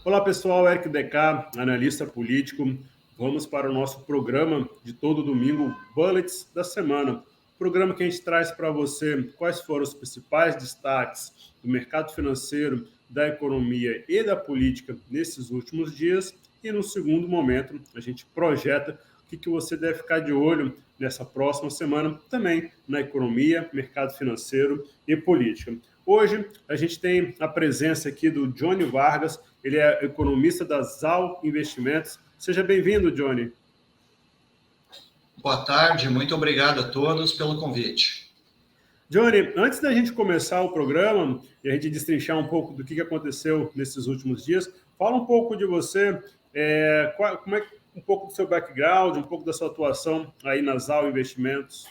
Olá pessoal, Eric DK, analista político. Vamos para o nosso programa de todo domingo, Bullets da Semana. Programa que a gente traz para você quais foram os principais destaques do mercado financeiro, da economia e da política nesses últimos dias. E no segundo momento, a gente projeta o que você deve ficar de olho nessa próxima semana, também na economia, mercado financeiro e política. Hoje, a gente tem a presença aqui do Johnny Vargas, ele é economista da ZAL Investimentos. Seja bem-vindo, Johnny. Boa tarde, muito obrigado a todos pelo convite. Johnny, antes da gente começar o programa e a gente destrinchar um pouco do que aconteceu nesses últimos dias, fala um pouco de você, como é um pouco do seu background, um pouco da sua atuação aí na ZAL Investimentos.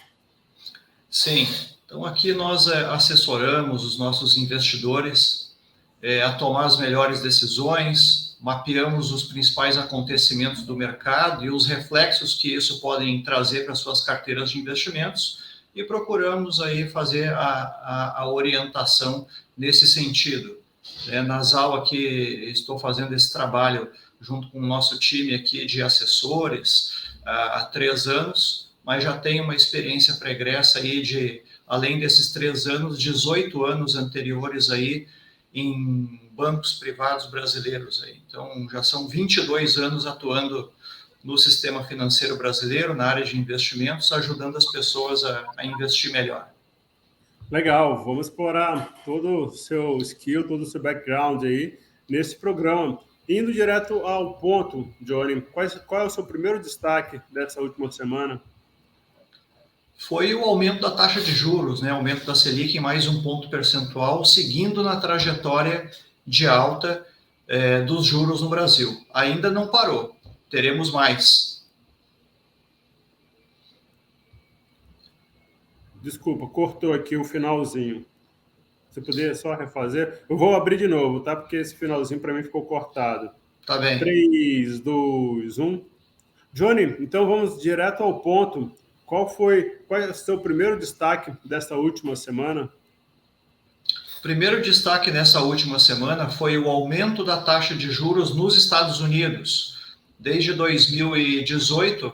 Sim, então aqui nós assessoramos os nossos investidores a tomar as melhores decisões, mapeamos os principais acontecimentos do mercado e os reflexos que isso podem trazer para suas carteiras de investimentos e procuramos aí fazer a orientação nesse sentido. Na ZAL aqui estou fazendo esse trabalho junto com o nosso time aqui de assessores há 3 anos, mas já tenho uma experiência pregressa aí de, além desses 3 anos, 18 anos anteriores aí em bancos privados brasileiros aí. Então, já são 22 anos atuando no sistema financeiro brasileiro, na área de investimentos, ajudando as pessoas a investir melhor. Legal, vamos explorar todo o seu skill, todo o seu background aí nesse programa. Indo direto ao ponto, Johnny, qual é o seu primeiro destaque dessa última semana? Foi o aumento da taxa de juros, né? Aumento da Selic em mais 1 ponto percentual, seguindo na trajetória de alta dos juros no Brasil. Ainda não parou, teremos mais. Desculpa, cortou aqui o finalzinho. Você poderia só refazer? Eu vou abrir de novo, tá? Porque esse finalzinho para mim ficou cortado. Tá bem. 3, 2, 1. Johnny, então vamos direto ao ponto. Qual é o seu primeiro destaque desta última semana? O primeiro destaque nessa última semana foi o aumento da taxa de juros nos Estados Unidos. Desde 2018,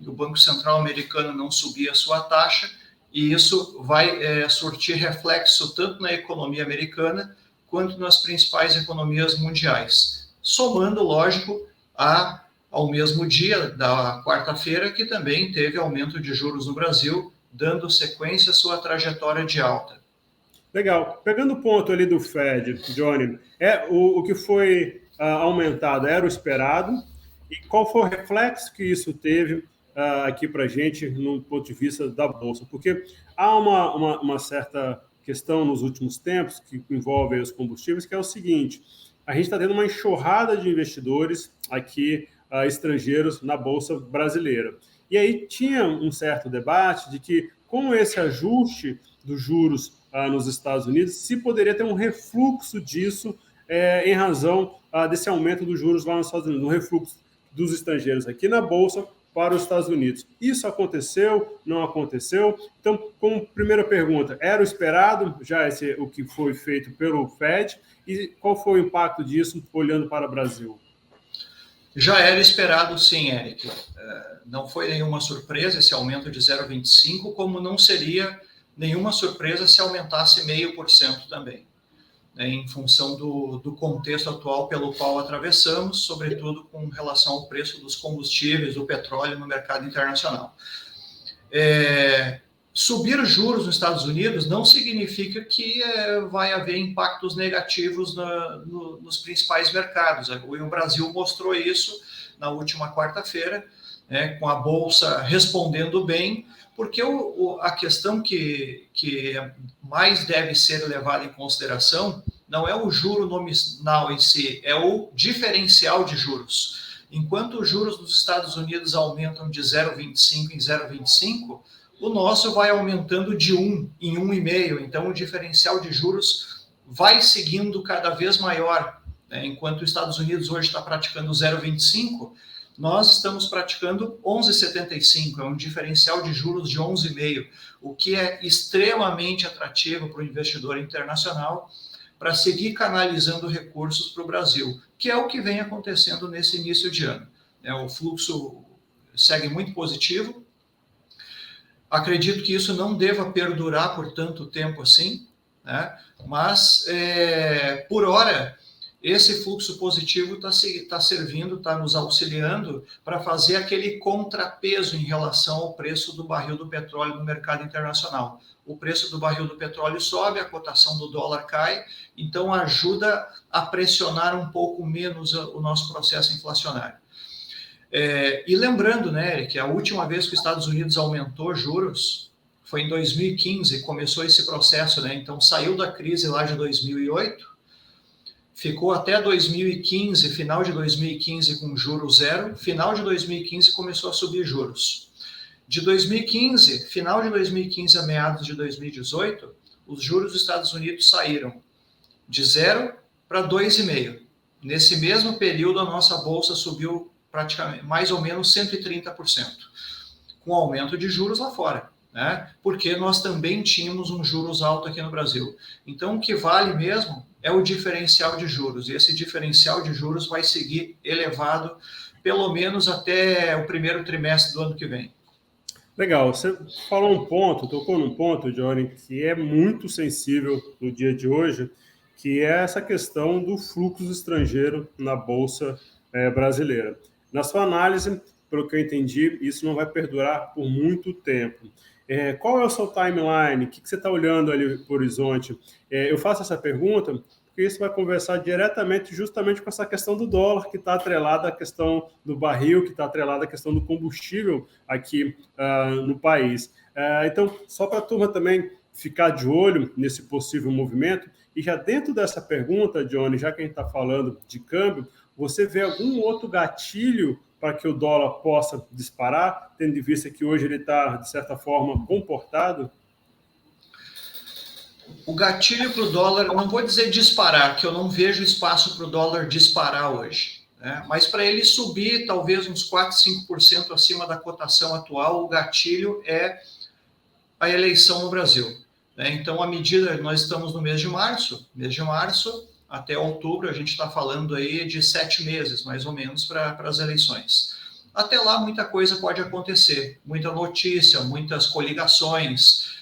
o Banco Central americano não subia a sua taxa, e isso vai surtir reflexo tanto na economia americana quanto nas principais economias mundiais. Somando, lógico, ao mesmo dia da quarta-feira, que também teve aumento de juros no Brasil, dando sequência à sua trajetória de alta. Legal. Pegando o ponto ali do Fed, Johnny, o que foi aumentado era o esperado, e qual foi o reflexo que isso teve aqui para a gente no ponto de vista da Bolsa? Porque há uma certa questão nos últimos tempos que envolve os combustíveis, que é o seguinte: a gente está tendo uma enxurrada de investidores aqui estrangeiros na Bolsa brasileira. E aí tinha um certo debate de que, com esse ajuste dos juros nos Estados Unidos, se poderia ter um refluxo disso em razão desse aumento dos juros lá nos Estados Unidos, um refluxo dos estrangeiros aqui na Bolsa para os Estados Unidos. Isso aconteceu? Não aconteceu? Então, como primeira pergunta, era o esperado já o que foi feito pelo Fed? E qual foi o impacto disso olhando para o Brasil? Já era esperado, sim, Eric. Não foi nenhuma surpresa esse aumento de 0,25, como não seria nenhuma surpresa se aumentasse 0,5% também, né, em função do contexto atual pelo qual atravessamos, sobretudo com relação ao preço dos combustíveis, do petróleo no mercado internacional. Subir os juros nos Estados Unidos não significa que vai haver impactos negativos nos principais mercados. O Brasil mostrou isso na última quarta-feira, né, com a Bolsa respondendo bem, porque a questão que mais deve ser levada em consideração não é o juro nominal em si, é o diferencial de juros. Enquanto os juros dos Estados Unidos aumentam de 0,25 em 0,25, o nosso vai aumentando de 1 em 1,5. Então, o diferencial de juros vai seguindo cada vez maior. Né? Enquanto os Estados Unidos hoje está praticando 0,25, nós estamos praticando 11,75. É um diferencial de juros de 11,5, o que é extremamente atrativo para o investidor internacional para seguir canalizando recursos para o Brasil, que é o que vem acontecendo nesse início de ano. O fluxo segue muito positivo. Acredito que isso não deva perdurar por tanto tempo assim, né? Mas, por hora, esse fluxo positivo está servindo, está nos auxiliando para fazer aquele contrapeso em relação ao preço do barril do petróleo no mercado internacional. O preço do barril do petróleo sobe, a cotação do dólar cai, então ajuda a pressionar um pouco menos o nosso processo inflacionário. E lembrando, né, que a última vez que os Estados Unidos aumentou juros foi em 2015, começou esse processo, né? Então saiu da crise lá de 2008, ficou até 2015, final de 2015 com juros zero, final de 2015 começou a subir juros. De 2015, final de 2015 a meados de 2018, os juros dos Estados Unidos saíram de 0 para 2,5. Nesse mesmo período, a nossa bolsa subiu praticamente mais ou menos 130%, com aumento de juros lá fora, né? Porque nós também tínhamos um juros alto aqui no Brasil. Então, o que vale mesmo é o diferencial de juros, e esse diferencial de juros vai seguir elevado pelo menos até o primeiro trimestre do ano que vem. Legal, você falou um ponto, tocou num ponto, Johnny, que é muito sensível no dia de hoje, que é essa questão do fluxo estrangeiro na Bolsa brasileira. Na sua análise, pelo que eu entendi, isso não vai perdurar por muito tempo. Qual é o seu timeline? O que você está olhando ali para o horizonte? Eu faço essa pergunta porque isso vai conversar diretamente justamente com essa questão do dólar, que está atrelada à questão do barril, que está atrelada à questão do combustível aqui no país. Então, só para a turma também ficar de olho nesse possível movimento, e já dentro dessa pergunta, Johnny, já que a gente está falando de câmbio, você vê algum outro gatilho para que o dólar possa disparar, tendo em vista que hoje ele está, de certa forma, comportado? O gatilho para o dólar, não vou dizer disparar, que eu não vejo espaço para o dólar disparar hoje, né? Mas para ele subir talvez uns 4, 5% acima da cotação atual, o gatilho é a eleição no Brasil, né? Então, à medida que nós estamos no mês de março até outubro, a gente está falando aí de 7 meses, mais ou menos, para as eleições. Até lá, muita coisa pode acontecer, muita notícia, muitas coligações,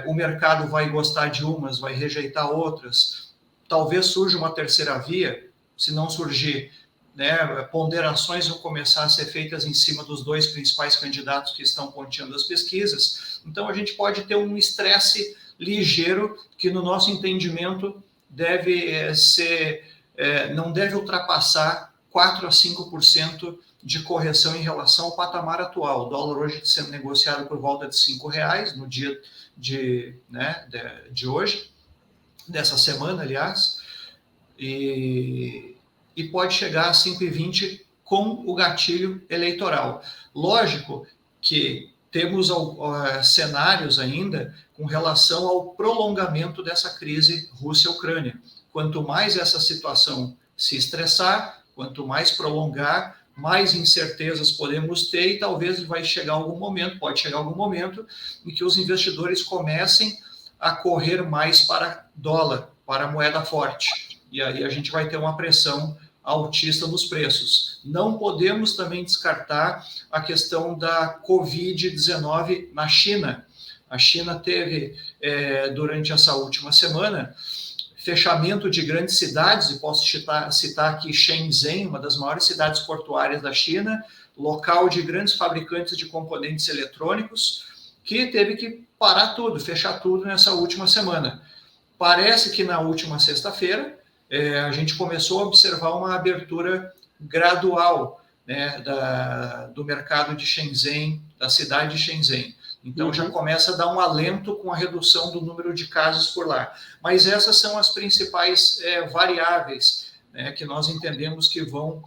o mercado vai gostar de umas, vai rejeitar outras, talvez surja uma terceira via, se não surgir, né, ponderações vão começar a ser feitas em cima dos dois principais candidatos que estão ponteando as pesquisas, então a gente pode ter um estresse ligeiro que, no nosso entendimento, não deve ultrapassar 4 a 5% de correção em relação ao patamar atual. O dólar hoje está sendo negociado por volta de R$5 no dia de hoje, dessa semana, aliás, e pode chegar a 5,20 com o gatilho eleitoral. Lógico que temos cenários ainda com relação ao prolongamento dessa crise Rússia-Ucrânia. Quanto mais essa situação se estressar, quanto mais prolongar, mais incertezas podemos ter e talvez pode chegar algum momento em que os investidores comecem a correr mais para dólar, para moeda forte. E aí a gente vai ter uma pressão altista nos preços. Não podemos também descartar a questão da Covid-19 na China. A China teve, durante essa última semana, fechamento de grandes cidades, e posso citar aqui Shenzhen, uma das maiores cidades portuárias da China, local de grandes fabricantes de componentes eletrônicos, que teve que parar tudo, fechar tudo nessa última semana. Parece que na última sexta-feira, a gente começou a observar uma abertura gradual, né, do mercado de Shenzhen, da cidade de Shenzhen. Então, já começa a dar um alento com a redução do número de casos por lá. Mas essas são as principais variáveis, né, que nós entendemos que vão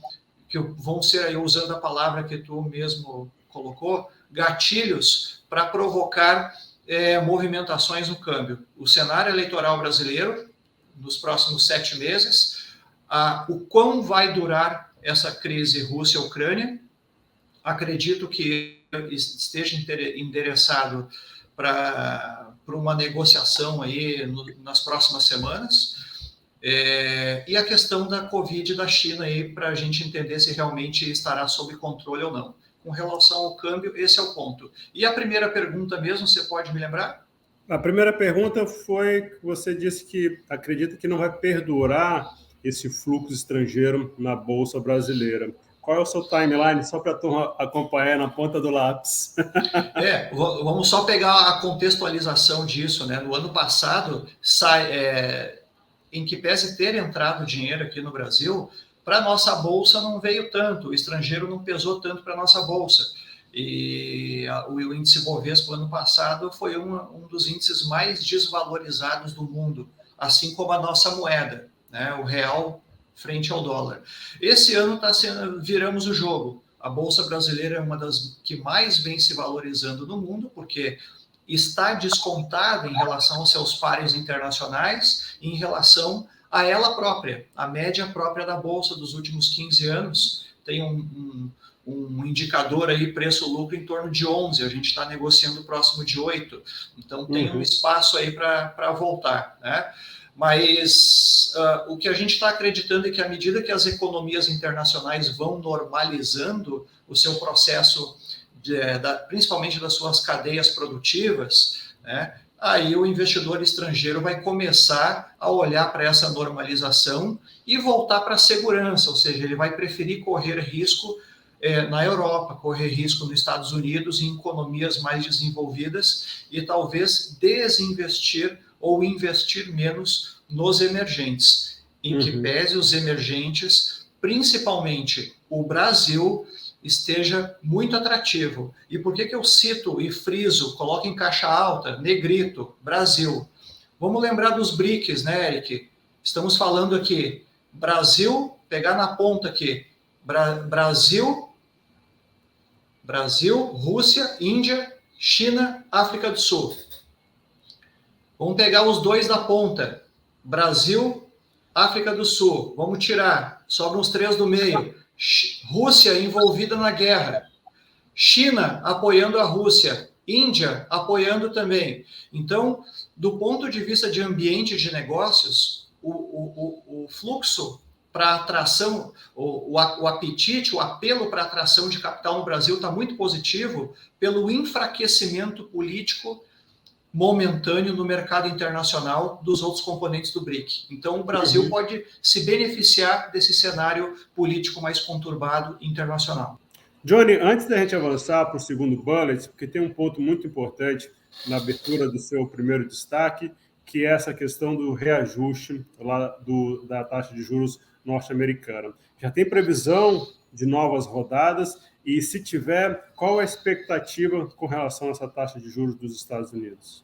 ser, aí, usando a palavra que tu mesmo colocou, gatilhos para provocar movimentações no câmbio. O cenário eleitoral brasileiro, nos próximos 7 meses, o quão vai durar essa crise Rússia-Ucrânia, acredito que esteja endereçado para uma negociação aí nas próximas semanas. E a questão da Covid da China aí, para a gente entender se realmente estará sob controle ou não. Com relação ao câmbio, esse é o ponto. E a primeira pergunta mesmo, você pode me lembrar? A primeira pergunta foi que você disse que acredita que não vai perdurar esse fluxo estrangeiro na Bolsa Brasileira. Qual é o seu timeline, só para a turma acompanhar na ponta do lápis? Vamos só pegar a contextualização disso, né? No ano passado, em que pese ter entrado dinheiro aqui no Brasil, para a nossa bolsa não veio tanto, o estrangeiro não pesou tanto para a nossa bolsa. E o índice Bovespa ano passado foi um dos índices mais desvalorizados do mundo, assim como a nossa moeda, né? O real frente ao dólar. Esse ano viramos o jogo. A Bolsa Brasileira é uma das que mais vem se valorizando no mundo, porque está descontada em relação aos seus pares internacionais, em relação a ela própria. A média própria da Bolsa dos últimos 15 anos tem um indicador aí, preço-lucro, em torno de 11. A gente está negociando próximo de 8. Então, tem um espaço aí para voltar, né? Mas o que a gente está acreditando é que à medida que as economias internacionais vão normalizando o seu processo, principalmente das suas cadeias produtivas, né, aí o investidor estrangeiro vai começar a olhar para essa normalização e voltar para a segurança, ou seja, ele vai preferir correr risco na Europa, correr risco nos Estados Unidos, em economias mais desenvolvidas, e talvez desinvestir ou investir menos nos emergentes, em que pese os emergentes, principalmente o Brasil, esteja muito atrativo. E por que eu cito e friso, coloco em caixa alta, negrito, Brasil? Vamos lembrar dos BRICS, né, Eric? Estamos falando aqui, Brasil, pegar na ponta aqui, Brasil, Rússia, Índia, China, África do Sul. Vamos pegar os dois da ponta, Brasil, África do Sul. Vamos tirar, sobram os 3 do meio. Rússia envolvida na guerra, China apoiando a Rússia, Índia apoiando também. Então, do ponto de vista de ambiente de negócios, o fluxo para atração, o apetite, o apelo para atração de capital no Brasil está muito positivo pelo enfraquecimento político momentâneo no mercado internacional dos outros componentes do BRIC. Então, o Brasil pode se beneficiar desse cenário político mais conturbado internacional. Johnny, antes da gente avançar para o segundo bullet, porque tem um ponto muito importante na abertura do seu primeiro destaque, que é essa questão do reajuste lá da taxa de juros norte-americana. Já tem previsão de novas rodadas? E, se tiver, qual a expectativa com relação a essa taxa de juros dos Estados Unidos?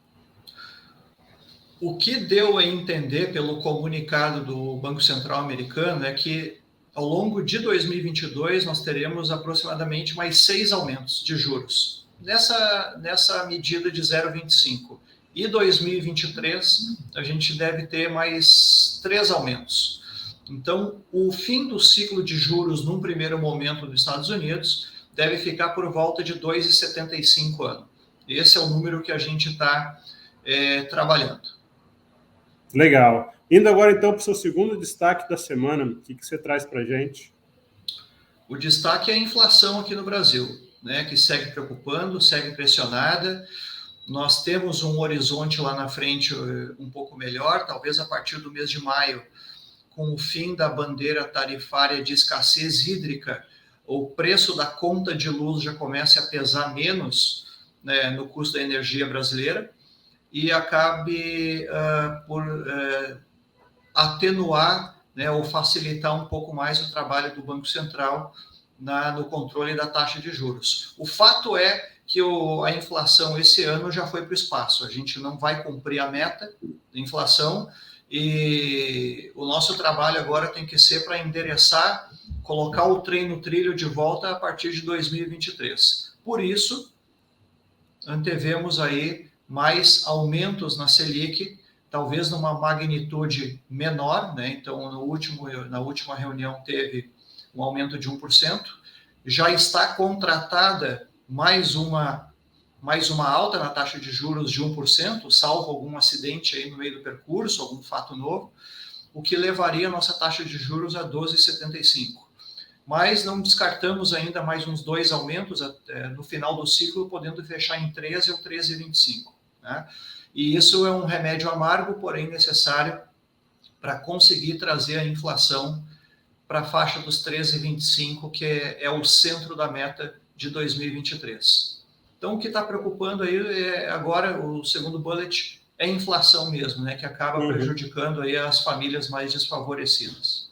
O que deu a entender pelo comunicado do Banco Central americano é que, ao longo de 2022, nós teremos aproximadamente mais 6 aumentos de juros, nessa medida de 0,25. E 2023, a gente deve ter mais 3 aumentos. Então, o fim do ciclo de juros, num primeiro momento nos Estados Unidos, deve ficar por volta de 2,75 anos. Esse é o número que a gente está trabalhando. Legal. Indo agora, então, para o seu segundo destaque da semana, o que você traz para a gente? O destaque é a inflação aqui no Brasil, né, que segue preocupando, segue pressionada. Nós temos um horizonte lá na frente um pouco melhor, talvez a partir do mês de maio, com o fim da bandeira tarifária de escassez hídrica, o preço da conta de luz já comece a pesar menos, né, no custo da energia brasileira e acabe por atenuar, né, ou facilitar um pouco mais o trabalho do Banco Central no controle da taxa de juros. O fato é que a inflação esse ano já foi para o espaço. A gente não vai cumprir a meta de inflação e o nosso trabalho agora tem que ser para endereçar, colocar o trem no trilho de volta a partir de 2023. Por isso, antevemos aí mais aumentos na Selic, talvez numa magnitude menor, né? Então, na última reunião teve um aumento de 1%, já está contratada mais uma alta na taxa de juros de 1%, salvo algum acidente aí no meio do percurso, algum fato novo. o que levaria a nossa taxa de juros a 12,75. Mas não descartamos ainda mais uns 2 aumentos no final do ciclo, podendo fechar em 13 ou 13,25. Né? E isso é um remédio amargo, porém necessário para conseguir trazer a inflação para a faixa dos 13,25, que é o centro da meta de 2023. Então, o que está preocupando aí agora, o segundo bullet, é a inflação mesmo, né, que acaba prejudicando aí as famílias mais desfavorecidas.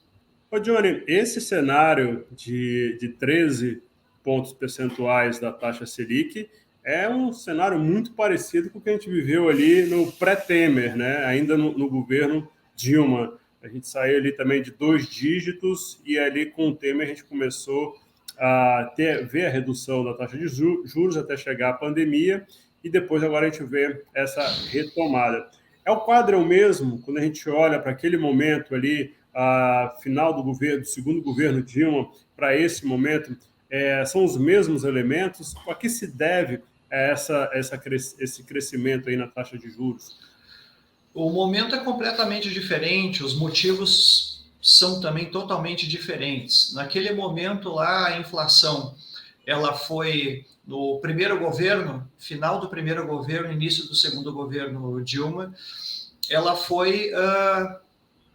Ô, Johnny, esse cenário de 13 pontos percentuais da taxa Selic é um cenário muito parecido com o que a gente viveu ali no pré-Temer, né? Ainda no governo Dilma. A gente saiu ali também de 2 dígitos e ali com o Temer a gente começou a ver a redução da taxa de juros até chegar a pandemia e depois agora a gente vê essa retomada. O quadro é o mesmo quando a gente olha para aquele momento ali, final do governo, do segundo governo Dilma, para esse momento, são os mesmos elementos? A que se deve esse crescimento aí na taxa de juros? O momento é completamente diferente, os motivos são também totalmente diferentes. Naquele momento lá, a inflação, ela foi no primeiro governo, final do primeiro governo, início do segundo governo Dilma, ela foi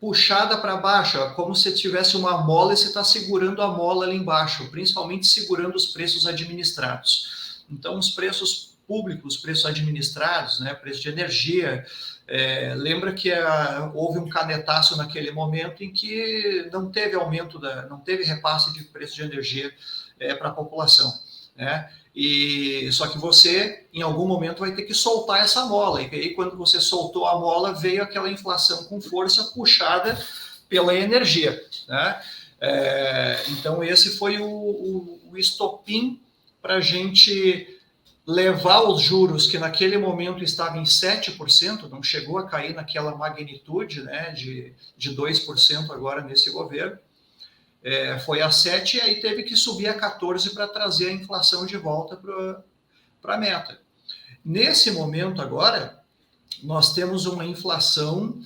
puxada para baixo, como se tivesse uma mola e você está segurando a mola ali embaixo, principalmente segurando os preços administrados. Então, os preços públicos, preços administrados, né, preço de energia, lembra que houve um canetaço naquele momento em que não teve aumento, não teve repasse de preço de energia para a população, né? Só que você, em algum momento, vai ter que soltar essa mola. E aí, quando você soltou a mola, veio aquela inflação com força puxada pela energia, né? Então, esse foi o estopim para a gente levar os juros, que naquele momento estavam em 7%, não chegou a cair naquela magnitude, né, de 2% agora nesse governo, foi a 7% e aí teve que subir a 14% para trazer a inflação de volta para a meta. Nesse momento agora, nós temos uma inflação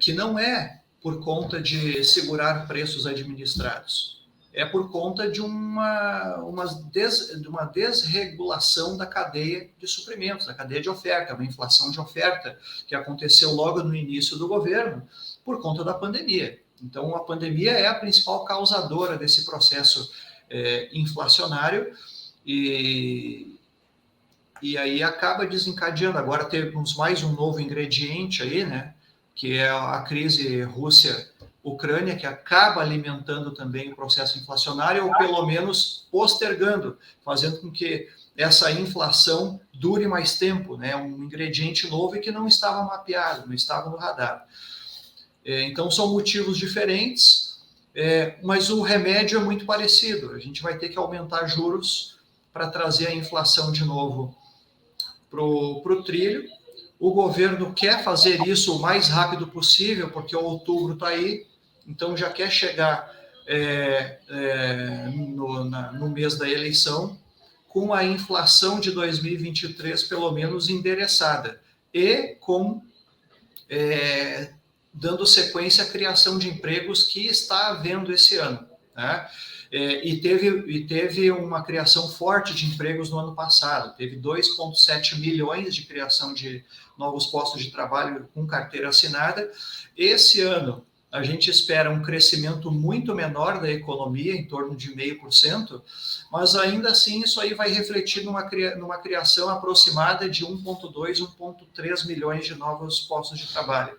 que não é por conta de segurar preços administrados, é por conta de uma desregulação da cadeia de suprimentos, da cadeia de oferta, uma inflação de oferta que aconteceu logo no início do governo por conta da pandemia. Então, a pandemia é a principal causadora desse processo inflacionário e aí acaba desencadeando. Agora temos mais um novo ingrediente aí, né, que é a crise Rússia-Ucrânia, que acaba alimentando também o processo inflacionário, ou pelo menos postergando, fazendo com que essa inflação dure mais tempo, né, um ingrediente novo e que não estava mapeado, não estava no radar. Então, são motivos diferentes, mas o remédio é muito parecido. A gente vai ter que aumentar juros para trazer a inflação de novo para o trilho. O governo quer fazer isso o mais rápido possível, porque outubro está aí, então já quer chegar no mês da eleição com a inflação de 2023 pelo menos endereçada e com dando sequência à criação de empregos que está havendo esse ano, né? E teve uma criação forte de empregos no ano passado, teve 2,7 milhões de criação de novos postos de trabalho com carteira assinada. Esse ano, a gente espera um crescimento muito menor da economia, em torno de 0,5%, mas ainda assim isso aí vai refletir numa criação aproximada de 1,2, 1,3 milhões de novos postos de trabalho.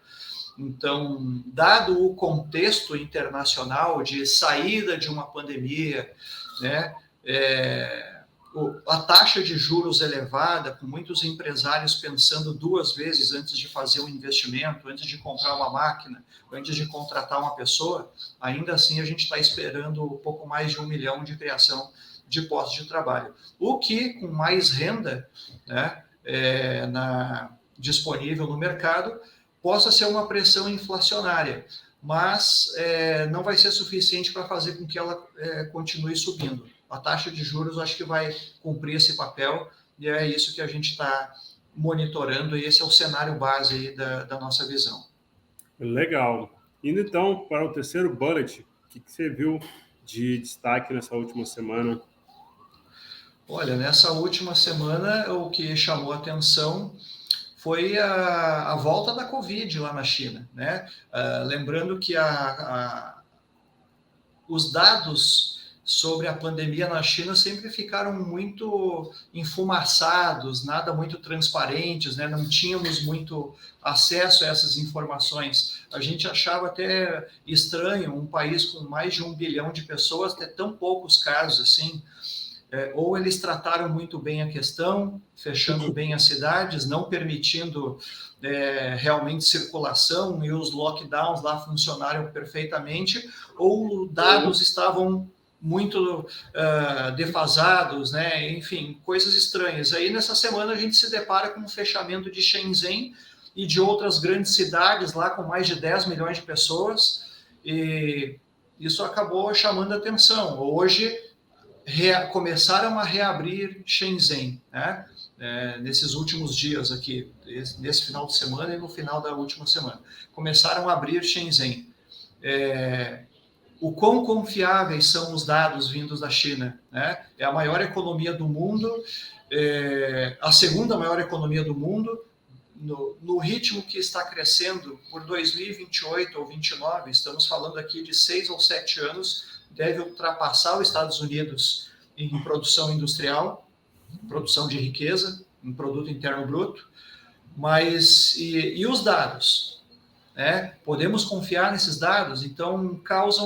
Então, dado o contexto internacional de saída de uma pandemia, né, a taxa de juros elevada, com muitos empresários pensando 2 vezes antes de fazer um investimento, antes de comprar uma máquina, antes de contratar uma pessoa, ainda assim a gente está esperando um pouco mais de 1 milhão de criação de postos de trabalho. O que, com mais renda, né, disponível no mercado, possa ser uma pressão inflacionária, mas não vai ser suficiente para fazer com que ela continue subindo. A taxa de juros, acho que vai cumprir esse papel e é isso que a gente está monitorando e esse é o cenário base aí da nossa visão. Legal. Indo então para o terceiro bullet, o que você viu de destaque nessa última semana? Olha, nessa última semana, o que chamou a atenção foi a volta da Covid lá na China, né? Lembrando que os dados sobre a pandemia na China sempre ficaram muito enfumaçados, nada muito transparentes, né? Não tínhamos muito acesso a essas informações. A gente achava até estranho um país com mais de 1 bilhão de pessoas ter tão poucos casos assim. Ou eles trataram muito bem a questão, fechando bem as cidades, não permitindo realmente circulação, e os lockdowns lá funcionaram perfeitamente, ou dados estavam muito defasados, né? Enfim, coisas estranhas. Aí nessa semana a gente se depara com o fechamento de Shenzhen e de outras grandes cidades lá com mais de 10 milhões de pessoas, e isso acabou chamando a atenção. Hoje começaram a reabrir Shenzhen, né? Nesses últimos dias aqui, nesse final de semana e no final da última semana. Começaram a abrir Shenzhen. O quão confiáveis são os dados vindos da China, né? É a maior economia do mundo, a segunda maior economia do mundo, no ritmo que está crescendo por 2028 ou 2029, estamos falando aqui de 6 ou 7 anos, deve ultrapassar os Estados Unidos em produção industrial, produção de riqueza, em produto interno bruto, mas e os dados? Né? Podemos confiar nesses dados? Então, causa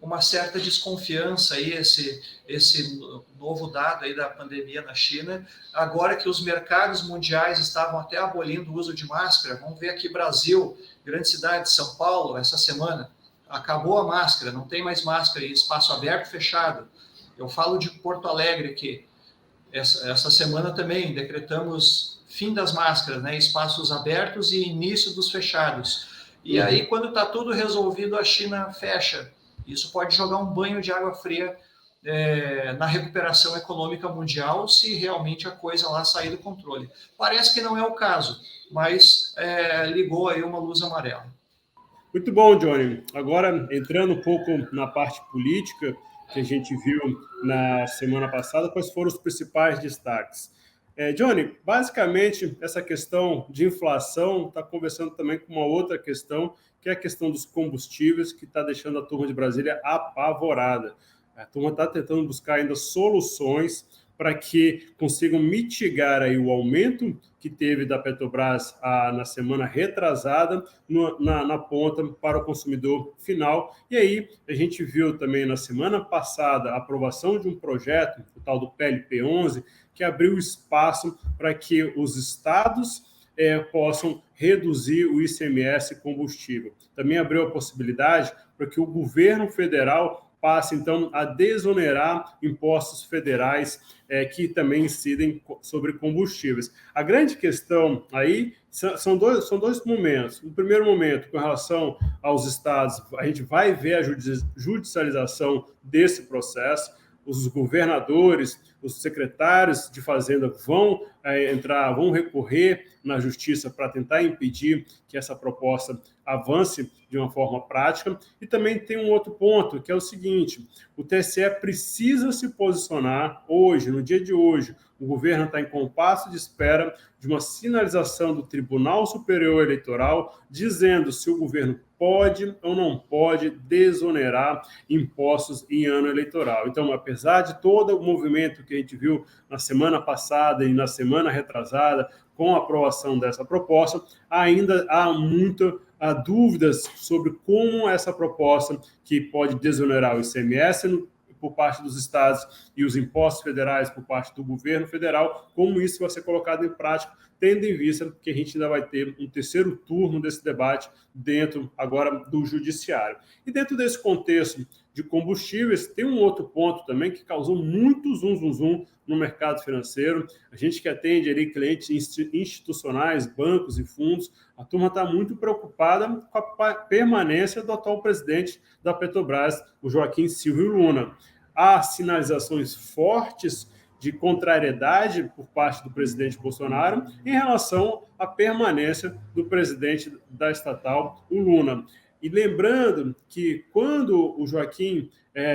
uma certa desconfiança aí esse novo dado aí da pandemia na China, agora que os mercados mundiais estavam até abolindo o uso de máscara. Vamos ver aqui Brasil, grande cidade de São Paulo, essa semana, acabou a máscara, não tem mais máscara em espaço aberto, fechado. Eu falo de Porto Alegre aqui, essa semana também decretamos fim das máscaras, né? Espaços abertos e início dos fechados. E aí, quando está tudo resolvido, a China fecha. Isso pode jogar um banho de água fria na recuperação econômica mundial, se realmente a coisa lá sair do controle. Parece que não é o caso, mas ligou aí uma luz amarela. Muito bom, Johnny. Agora, entrando um pouco na parte política que a gente viu na semana passada, quais foram os principais destaques? Johnny, basicamente, essa questão de inflação está conversando também com uma outra questão, que é a questão dos combustíveis, que está deixando a turma de Brasília apavorada. A turma está tentando buscar ainda soluções para que consigam mitigar aí o aumento que teve da Petrobras na semana retrasada na ponta para o consumidor final. E aí a gente viu também na semana passada a aprovação de um projeto, o tal do PLP 11, que abriu espaço para que os estados possam reduzir o ICMS combustível. Também abriu a possibilidade para que o governo federal passe, então, a desonerar impostos federais que também incidem sobre combustíveis. A grande questão aí são dois momentos. No primeiro momento, com relação aos estados, a gente vai ver a judicialização desse processo. Os governadores, os secretários de Fazenda vão vão recorrer na justiça para tentar impedir que essa proposta avance de uma forma prática. E também tem um outro ponto, que é o seguinte: o TSE precisa se posicionar hoje, no dia de hoje. O governo está em compasso de espera de uma sinalização do Tribunal Superior Eleitoral dizendo se o governo pode ou não pode desonerar impostos em ano eleitoral. Então, apesar de todo o movimento que a gente viu na semana passada e na semana retrasada com a aprovação dessa proposta, ainda há dúvidas sobre como essa proposta, que pode desonerar o ICMS por parte dos estados e os impostos federais por parte do governo federal, como isso vai ser colocado em prática, tendo em vista que a gente ainda vai ter um terceiro turno desse debate dentro agora do judiciário. E dentro desse contexto de combustíveis, tem um outro ponto também que causou muito zum no mercado financeiro. A gente que atende ali clientes institucionais, bancos e fundos, a turma está muito preocupada com a permanência do atual presidente da Petrobras, o Joaquim Silvio Luna. Há sinalizações fortes de contrariedade por parte do presidente Bolsonaro em relação à permanência do presidente da estatal, o Luna. E lembrando que quando o Joaquim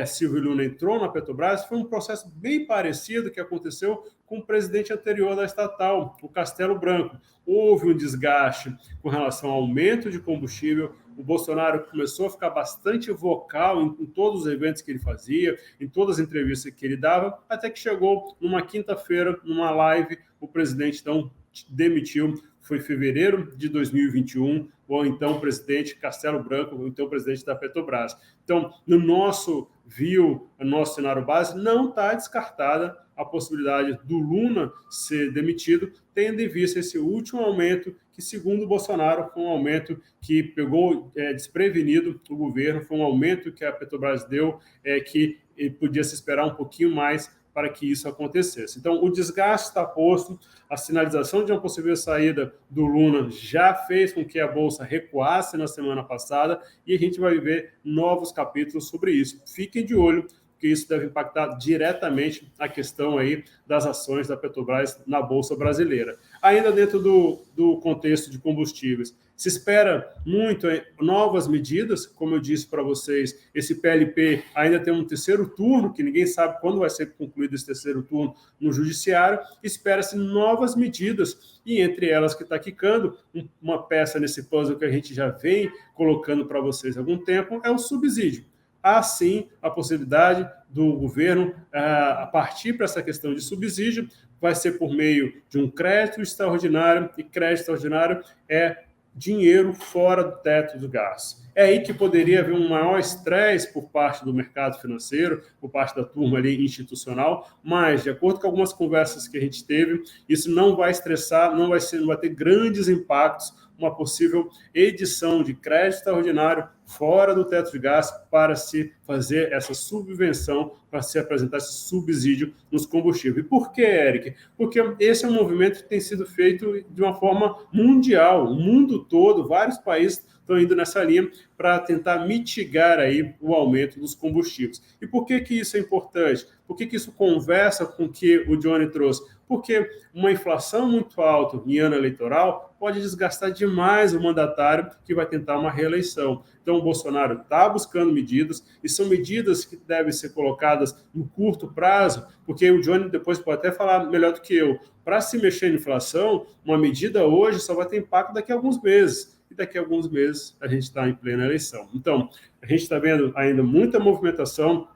Silvio Luna entrou na Petrobras, foi um processo bem parecido que aconteceu com o presidente anterior da estatal, o Castelo Branco. Houve um desgaste com relação ao aumento de combustível. O Bolsonaro começou a ficar bastante vocal em todos os eventos que ele fazia, em todas as entrevistas que ele dava, até que chegou numa quinta-feira, numa live, o presidente então demitiu. Foi em fevereiro de 2021, ou então o presidente Castelo Branco, ou então o presidente da Petrobras. Então, no nosso cenário base, não está descartada a possibilidade do Luna ser demitido, tendo em vista esse último aumento, que, segundo o Bolsonaro, foi um aumento que pegou desprevenido o governo, foi um aumento que a Petrobras deu, que podia se esperar um pouquinho mais para que isso acontecesse. Então, o desgaste está posto, a sinalização de uma possível saída do Luna já fez com que a Bolsa recuasse na semana passada e a gente vai ver novos capítulos sobre isso. Fiquem de olho, porque isso deve impactar diretamente a questão aí das ações da Petrobras na Bolsa brasileira. Ainda dentro do contexto de combustíveis, se espera muito novas medidas, como eu disse para vocês, esse PLP ainda tem um terceiro turno, que ninguém sabe quando vai ser concluído esse terceiro turno no Judiciário, espera-se novas medidas, e entre elas que está quicando, uma peça nesse puzzle que a gente já vem colocando para vocês há algum tempo, é o subsídio. Há sim a possibilidade do governo a partir para essa questão de subsídio, vai ser por meio de um crédito extraordinário, e crédito extraordinário é dinheiro fora do teto do gás. É aí que poderia haver um maior estresse por parte do mercado financeiro, por parte da turma ali institucional, mas, de acordo com algumas conversas que a gente teve, isso não vai estressar, não vai ter grandes impactos, uma possível edição de crédito extraordinário fora do teto de gás para se fazer essa subvenção, para se apresentar esse subsídio nos combustíveis. E por que, Eric? Porque esse é um movimento que tem sido feito de uma forma mundial, o mundo todo, vários países estão indo nessa linha para tentar mitigar aí o aumento dos combustíveis. E por que isso é importante? Por que isso conversa com o que o Johnny trouxe? Porque uma inflação muito alta em ano eleitoral pode desgastar demais o mandatário que vai tentar uma reeleição. Então, o Bolsonaro está buscando medidas, e são medidas que devem ser colocadas no curto prazo, porque o Johnny depois pode até falar melhor do que eu. Para se mexer em inflação, uma medida hoje só vai ter impacto daqui a alguns meses. E daqui a alguns meses a gente está em plena eleição. Então, a gente está vendo ainda muita movimentação.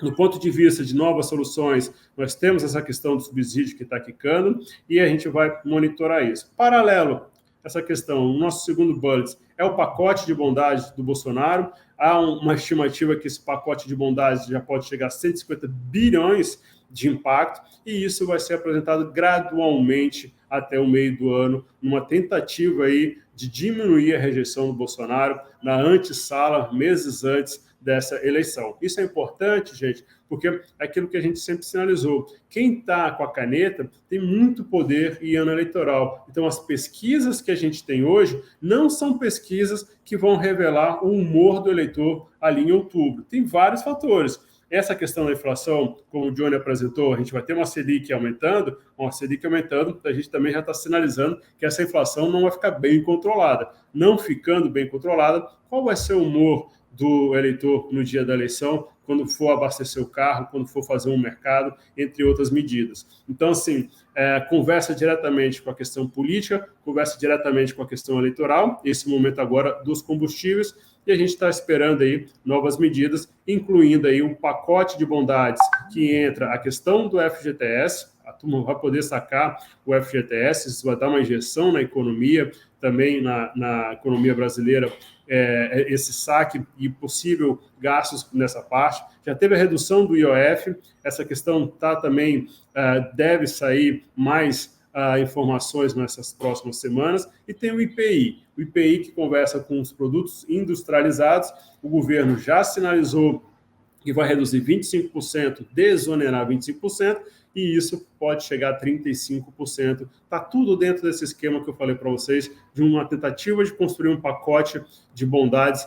Do ponto de vista de novas soluções, nós temos essa questão do subsídio que está quicando e a gente vai monitorar isso. Paralelo a essa questão, o nosso segundo bullet é o pacote de bondade do Bolsonaro. Há uma estimativa que esse pacote de bondade já pode chegar a 150 bilhões de impacto, e isso vai ser apresentado gradualmente até o meio do ano, numa tentativa aí de diminuir a rejeição do Bolsonaro na antessala, meses antes dessa eleição. Isso é importante, gente, porque é aquilo que a gente sempre sinalizou. Quem está com a caneta tem muito poder em ano eleitoral. Então, as pesquisas que a gente tem hoje não são pesquisas que vão revelar o humor do eleitor ali em outubro. Tem vários fatores. Essa questão da inflação, como o Johnny apresentou, a gente vai ter uma Selic aumentando, a gente também já está sinalizando que essa inflação não vai ficar bem controlada. Não ficando bem controlada, qual vai ser o humor do eleitor no dia da eleição, quando for abastecer o carro, quando for fazer um mercado, entre outras medidas. Então, assim, conversa diretamente com a questão política, conversa diretamente com a questão eleitoral, esse momento agora dos combustíveis, e a gente está esperando aí novas medidas, incluindo aí um pacote de bondades que entra a questão do FGTS, a turma vai poder sacar o FGTS, isso vai dar uma injeção na economia, também na economia brasileira, esse saque e possível gastos nessa parte. Já teve a redução do IOF, essa questão também deve sair mais informações nessas próximas semanas, e tem o IPI que conversa com os produtos industrializados. O governo já sinalizou que vai reduzir 25%, desonerar 25%, e isso pode chegar a 35%. Está tudo dentro desse esquema que eu falei para vocês, de uma tentativa de construir um pacote de bondades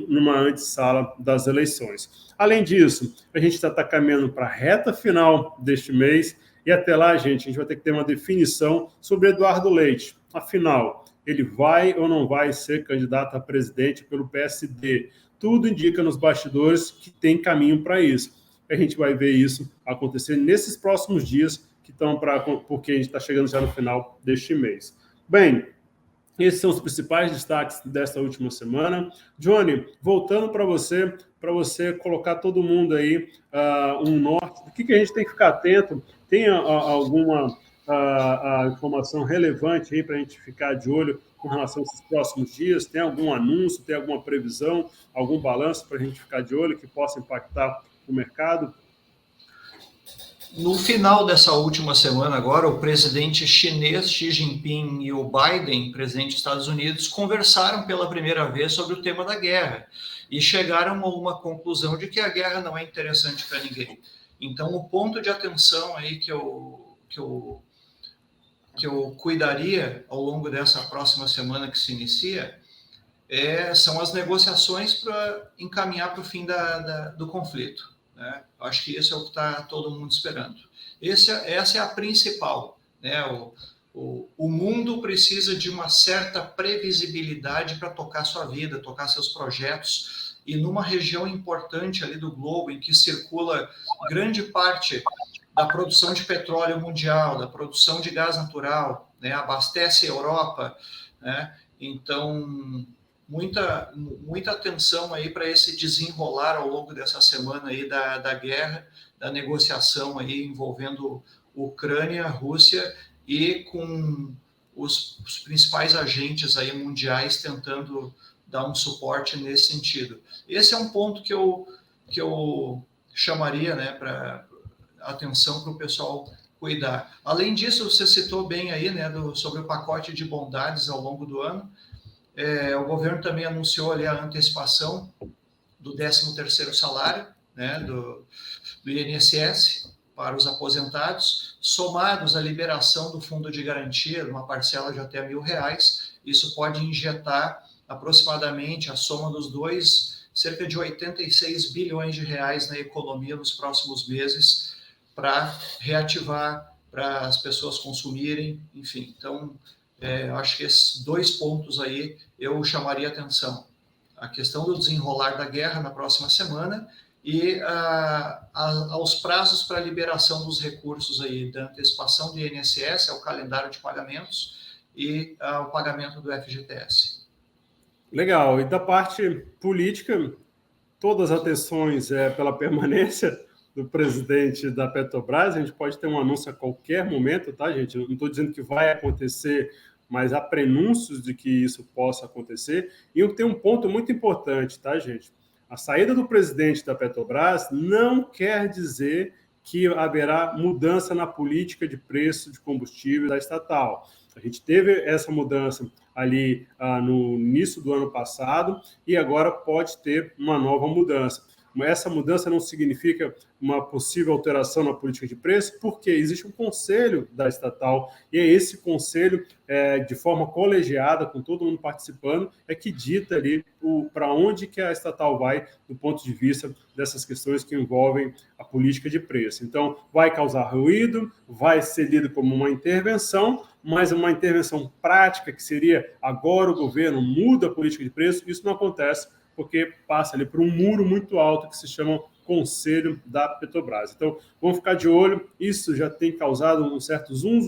numa antessala das eleições. Além disso, a gente já está caminhando para a reta final deste mês, e até lá, gente, a gente vai ter que ter uma definição sobre Eduardo Leite. Afinal, ele vai ou não vai ser candidato a presidente pelo PSD? Tudo indica nos bastidores que tem caminho para isso. A gente vai ver isso acontecer nesses próximos dias, porque a gente está chegando já no final deste mês. Bem, esses são os principais destaques desta última semana. Johnny, voltando para você colocar todo mundo aí um norte. O que a gente tem que ficar atento? Tem alguma informação relevante aí para a gente ficar de olho com relação a esses próximos dias? Tem algum anúncio, tem alguma previsão, algum balanço para a gente ficar de olho que possa impactar o mercado? No final dessa última semana agora, o presidente chinês Xi Jinping e o Biden, presidente dos Estados Unidos, conversaram pela primeira vez sobre o tema da guerra e chegaram a uma conclusão de que a guerra não é interessante para ninguém. Então, o ponto de atenção aí que eu cuidaria ao longo dessa próxima semana que se inicia são as negociações para encaminhar para o fim do conflito. Né? Acho que isso é o que está todo mundo esperando. Essa é a principal. Né? O mundo precisa de uma certa previsibilidade para tocar sua vida, tocar seus projetos, e numa região importante ali do globo, em que circula grande parte da produção de petróleo mundial, da produção de gás natural, né? Abastece a Europa, né? Então, muita atenção aí para esse desenrolar ao longo dessa semana aí da guerra, da negociação aí envolvendo Ucrânia, Rússia e com os principais agentes aí mundiais tentando dar um suporte nesse sentido. Esse é um ponto que eu chamaria, né, para atenção para o pessoal cuidar. Além disso, você citou bem aí, né, sobre o pacote de bondades ao longo do ano. O governo também anunciou ali a antecipação do 13º salário, né, do INSS para os aposentados, somados à liberação do fundo de garantia, uma parcela de até R$1.000. Isso pode injetar aproximadamente a soma dos dois, cerca de 86 bilhões de reais na economia nos próximos meses, para reativar, para as pessoas consumirem, enfim. Então, acho que esses dois pontos aí eu chamaria atenção. A questão do desenrolar da guerra na próxima semana e aos prazos para a liberação dos recursos aí, da antecipação do INSS, o calendário de pagamentos, e o pagamento do FGTS. Legal. E da parte política, todas as atenções pela permanência do presidente da Petrobras. A gente pode ter um anúncio a qualquer momento, tá, gente? Eu não estou dizendo que vai acontecer, mas há prenúncios de que isso possa acontecer. E tem um ponto muito importante, tá, gente? A saída do presidente da Petrobras não quer dizer que haverá mudança na política de preço de combustível da estatal. A gente teve essa mudança ali no início do ano passado e agora pode ter uma nova mudança. Essa mudança não significa uma possível alteração na política de preço, porque existe um conselho da estatal, e é esse conselho, de forma colegiada, com todo mundo participando, que dita ali para onde que a estatal vai, do ponto de vista dessas questões que envolvem a política de preço. Então, vai causar ruído, vai ser lido como uma intervenção, mas uma intervenção prática, que seria agora o governo muda a política de preço, isso não acontece, porque passa ali por um muro muito alto que se chama Conselho da Petrobras. Então, vamos ficar de olho. Isso já tem causado um certo zum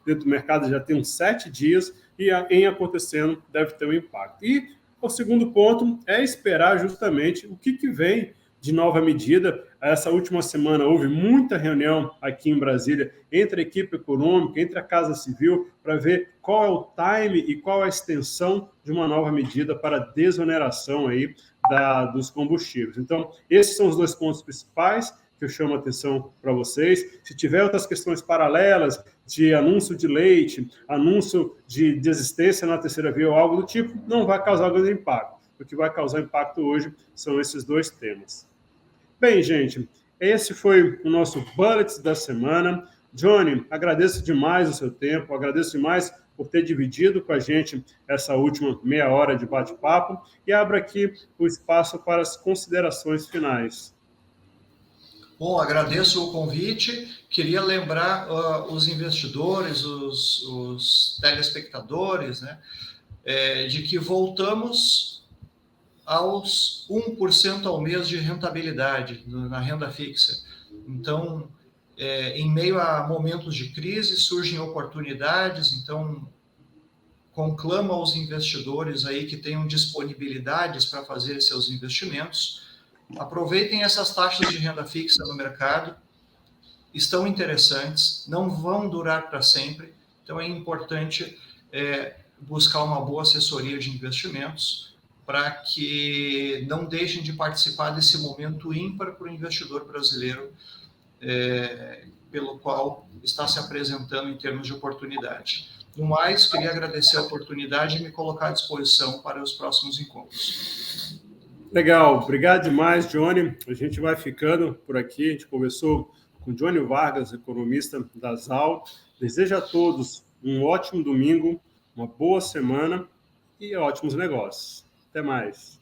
dentro do mercado, já tem uns 7 dias, e em acontecendo deve ter um impacto. E o segundo ponto é esperar justamente o que vem de nova medida. Essa última semana houve muita reunião aqui em Brasília entre a equipe econômica, entre a Casa Civil, para ver qual é o time e qual é a extensão de uma nova medida para desoneração aí dos combustíveis. Então, esses são os dois pontos principais que eu chamo a atenção para vocês. Se tiver outras questões paralelas, de anúncio de leite, anúncio de desistência na terceira via ou algo do tipo, não vai causar grande impacto. O que vai causar impacto hoje são esses dois temas. Bem, gente, Esse foi o nosso Bullets da semana. Johnny, agradeço demais o seu tempo, agradeço demais por ter dividido com a gente essa última meia hora de bate-papo e abro aqui o espaço para as considerações finais. Bom, agradeço o convite. Queria lembrar os investidores, os telespectadores, né, de que voltamos aos 1% ao mês de rentabilidade na renda fixa. Então, em meio a momentos de crise, surgem oportunidades, então conclamo aos investidores aí que tenham disponibilidades para fazer seus investimentos. Aproveitem essas taxas de renda fixa no mercado, estão interessantes, não vão durar para sempre, então é importante buscar uma boa assessoria de investimentos para que não deixem de participar desse momento ímpar para o investidor brasileiro, pelo qual está se apresentando em termos de oportunidade. No mais, queria agradecer a oportunidade e me colocar à disposição para os próximos encontros. Legal, obrigado demais, Johnny. A gente vai ficando por aqui. A gente conversou com Johnny Vargas, economista da ZAL. Desejo a todos um ótimo domingo, uma boa semana e ótimos negócios. Até mais.